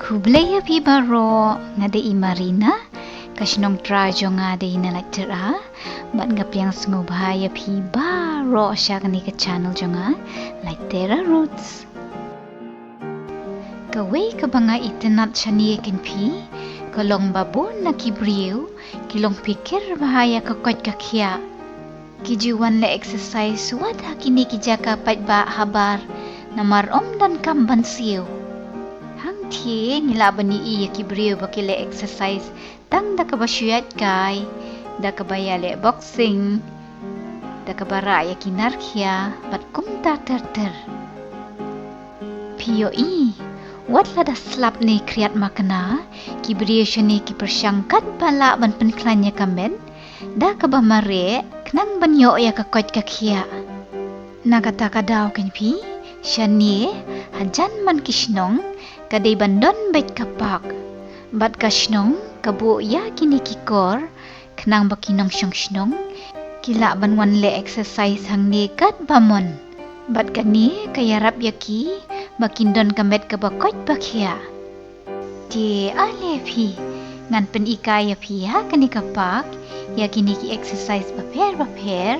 Hublaya pi baro ngade i Marina kasnong trajo ngade na lectura bat ngapiang sngobhaya pi baro siya kani ka channel jonga Litera Roots. Kaway ka ba nga itinat siya niya pi kalong babon na kibriw kilong pikir bahaya kakot kakya kijuan le exercise wad hakini kijaka pat ba habar na marom dan kamban siyo hang tie ngilaban ni iya kibriw bakile exercise tang da kabasyuyat kay da kabayale boxing da kabaraya kinarkya bat kumta ter piyo Watla da slap ni kriat makna, kibriya siya ni kipersyangkat bala ban penklanya kamen, da kaba mare, knang banyo ya kakot kakya. Nagata kadaw kenpi, siya ni, hajan man kisnong, kaday bandon bait kapak. Bat kasnong, kabu ya kini kikor, knang bakinong siyong kila banwan le exercise hang ni kat bamon. Bat kani, kayarap yaki, bakindon kamet kabakot bakya. Di alepi ngan pen ikaya pia kani kapak ya kini ki exercise baper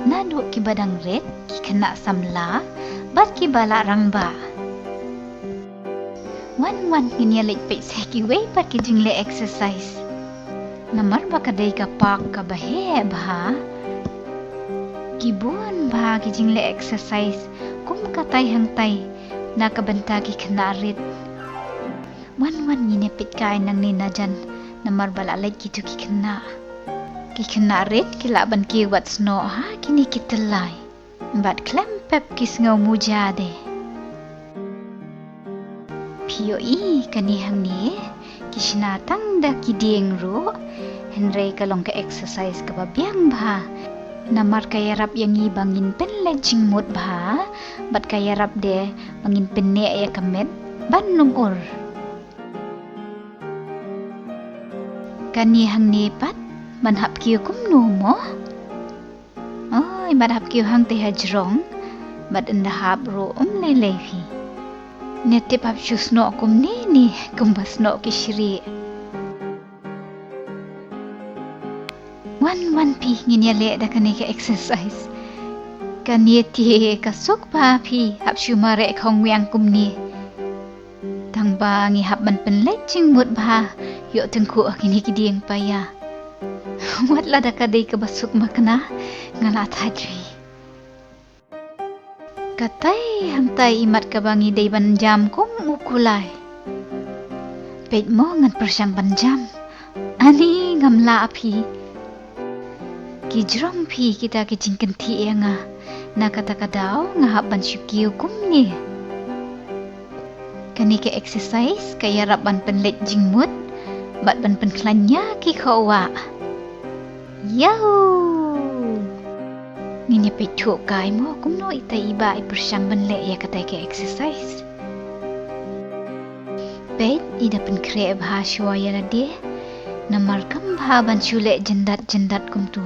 nadu ki badang red ki kena samla bat ki bala rangba. Wan kini alik pe seki way pat ki jingle exercise. Namar bakadai kapak kabahe bah. Kibuan bah ki jingle exercise kum katay hangtay nakabantagi kanarit. Wan nginepit kain ng ninajan na marbalalay kito kikana. Kikanarit kilaban kiwat sno ha kini kitalay. Bat klempep kisngaw mujade. Piyo kanihang ni kisnatang da kidieng ro henry kalong ka exercise kababiyang ba. Namar kayarap yang ibangin penlejing mood bah, bat kayarap de bangin penne ya kamet ban nungor. Kanihang nepat manhap kiyo kumno mo. Manhap kiyo hang te hajrong, bat endahap ro lelevi. Netip hap syusno kum ni kumbasno kishri. Wan pi nginyale da kani ka exercise. Kani ti kasok pa pi hap syumare khong wiang kumni. Tang ba ngi hap ban penlet ching mut ba yo tengku kini kidieng paya. Wat la da kadai ka basuk makna ngala tadri. Katay hantai imat ka bangi day ban jam kum ukulay. Pet mo ngan persyang ban jam. Ani ngamla api. Kijrong pi kita kijingkan ti nga nakatakadaw nga haban syukiyo kumni. Kani ke exercise kaya raban penlet jingmut bat ban penklanya ki kawa. Yahoo! Nginya pitu kay mo kumno ita iba ipersyang banle ya katay ke exercise. Bet ida penkre bahasyo ya lade namarkam bahaban syule jendat kumtu.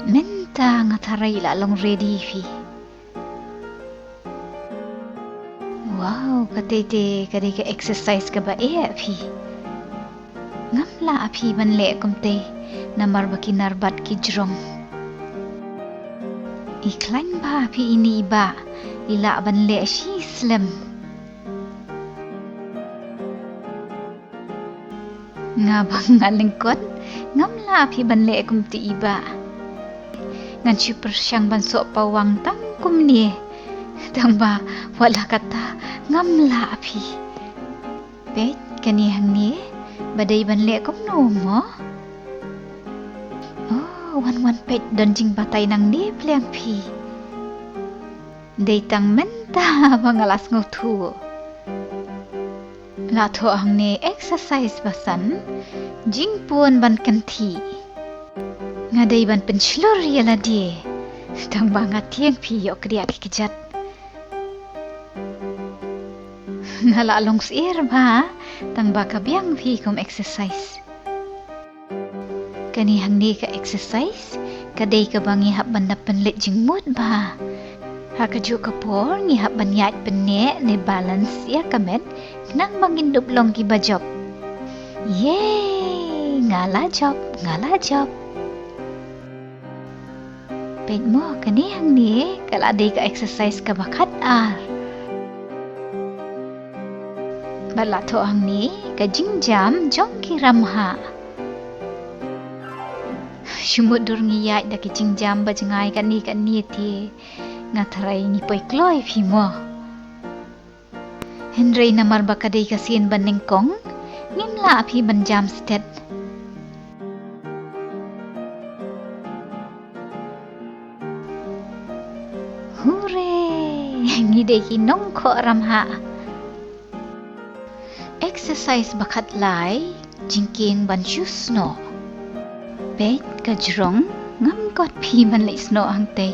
Menta ngataray lalong ready fi. Wow, katete kadai ka exercise ka ba fi. Ngamla api banle kumte namar bakinarbat kijrong. Iklan ba api ini iba ila banle si slim. Ngabang ngalengkot ngamla api banle kumte iba. Ngan super siyang banso pawang tang kumni. Tang ba wala kata ngamla api. Bet kanihang ni baday banle kumno mo. Wan pet donjing batay nang ni pliang pi. Day tang menta bangalas ngutu. Lato ang ni exercise basan jing pun ban kanti. Ngaday ban penslur yala di. Tang bangat tiang piyo kriya kikijat. Nalalong sir ba? Tang baka biyang pi kum exercise. Kanihang ni ka exercise, kaday ka bangi haban na penlit jing mood ba? Hakaju kapor ngihap banyat benek ne balance ya kamet nang mangindup long ki bajop. Yeay, ngala job. Pet mo kani hang ni kala day ka exercise ka bakat ar. Balato hang ni ka jingjam jong ki ramha. Sumudur ngiyat da ki jingjam bajengai kan ni ti. Ngatarai ni poi kloi phi mo. Henry namar bakadai kasin banengkong ngimla phi banjam stet. Hure, ngidai ki nongko ramha. Exercise bakat lai jingking ban no. Bet kajrong ngam kot phi ban lai sno ang tei.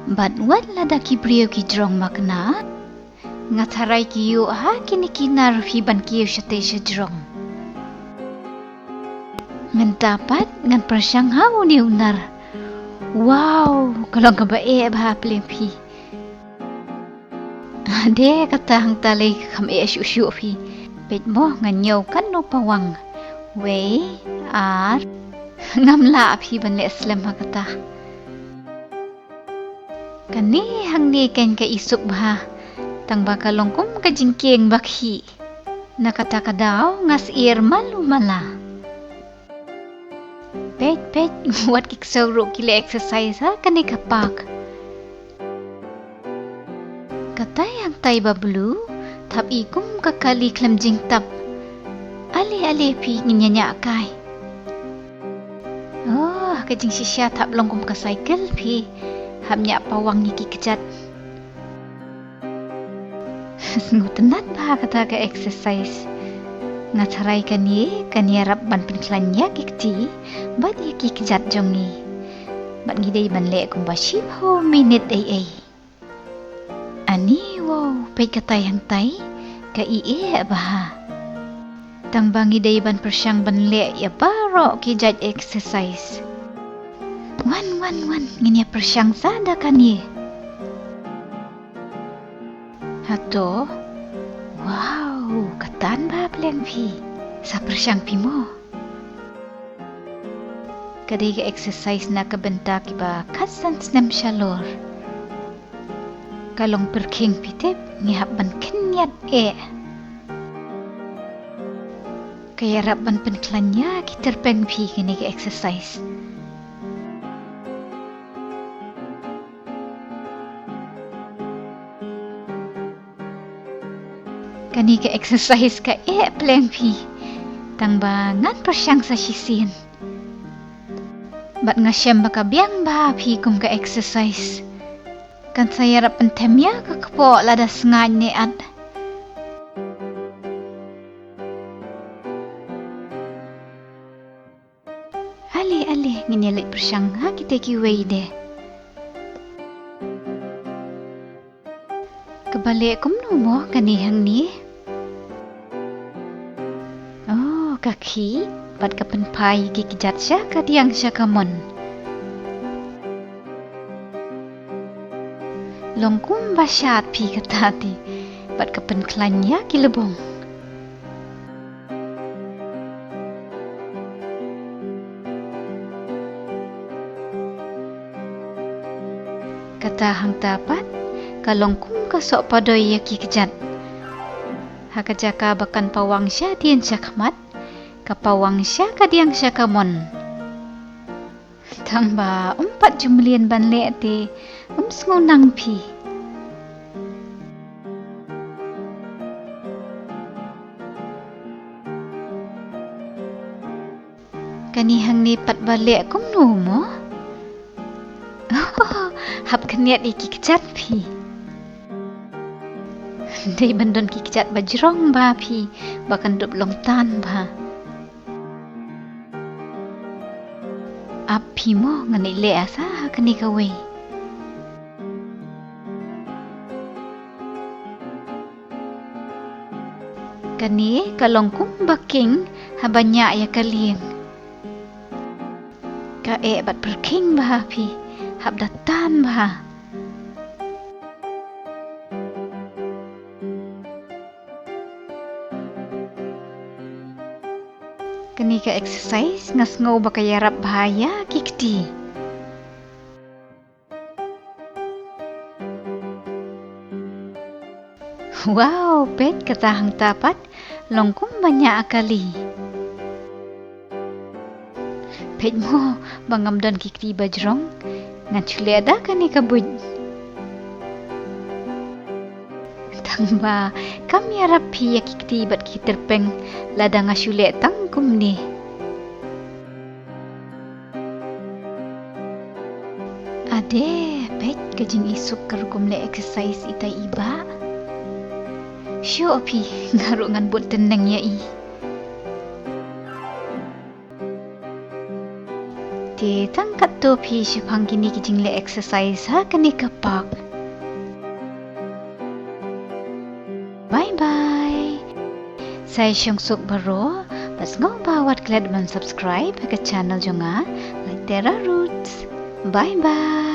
But what lada ki brio ki drong makna? Ngatarai ki yu ha kini kinar hi ban kiyo syate sya drong. Mendapat ngan persyang ha uni unar. Wow, kalau kabae bah plempi. Ade kata hang talay kam syu phi. Bet mo ngan nyaw kan no pawang. Wei ar ngamla phi ban le slam ha kata. Kani hang ni ken ka isuk bah tang baka longkum ka jingking bakhi nakata kadaw ngas ir malu mala pet wat kik sauro kile exercise ha kani kapak katay hang tay bablu thap ikum kakali klam jing tap ali pi nginya kai oh ka jing sisya thap longkum ka cycle pi hamnya pawang ni kikejat. Ngutenat bah kata ka exercise. Ngatarai kani rap ban penklanya kikti, bat ya kikejat jongi. Bat ngidai ban le kum baship ho minute ai. Ani wow, pe kata yang tai ka ie bah. Tang bangi dai ban persyang ban le ya baro kijat exercise. Wan ngini persyang sada kan ye. Hato, wow, katan ba pleng pi, sa persyang pi mo. Kadai ka exercise na kabenta ki ba kasan snem shalor. Kalong perking pitip ngihap ban kenyat Kaya raban penklanya ki terpeng pi kini ka exercise. Kani ka exercise ka pleng pi tang bangan persyang sa sisin bat ngasyam baka biang ba pi kum ka exercise kan saya rap pentemya ka kepo lada sengai ne ad ale ngini persyang ha kita ki wei de kebalik kum no mo kani hang ni kaki bat kapen pai gi kijat sya kadiang sya kamon longkum basyat pi katati bat kapen klanya ki lebong kata hang tapat kalongkum ka sok padoy ya ki kijat hakajaka bakan pawang sya dien sya khamat kapawang sya kadiang sya kamon tangba umpat jumlian ban le te sngonang pi kani hang ni pat balik kum no mo hap keniat iki kecat pi dei bandon ki kecat bajrong ba pi bakan dup long tan ba api mo ngani le asa kani kawe kani kalongkum baking habanya ya kalieng ka bat perking bah pi hab datan bah kani ka exercise ngas ngau bakayarap bahaya kikti. Wow, pet katahang tapat longkung banyak akali. Pet mo bangamdan kikti bajrong ngan chule ada kani kabud. Tangba kami harap ya kikti bat kiterpeng ladang asyule tangkum ni. Ade pet kajing isuk karukum le exercise itai iba. Syo api ngaruk ngan buat tenang ya i. Te tangkat to pi syupang kini kijing le exercise ha kani kapak. Bye bye. Saya Syungsuk Baro. Bas ngau bawat kelad man subscribe ke channel jonga like Terra Roots. Bye bye.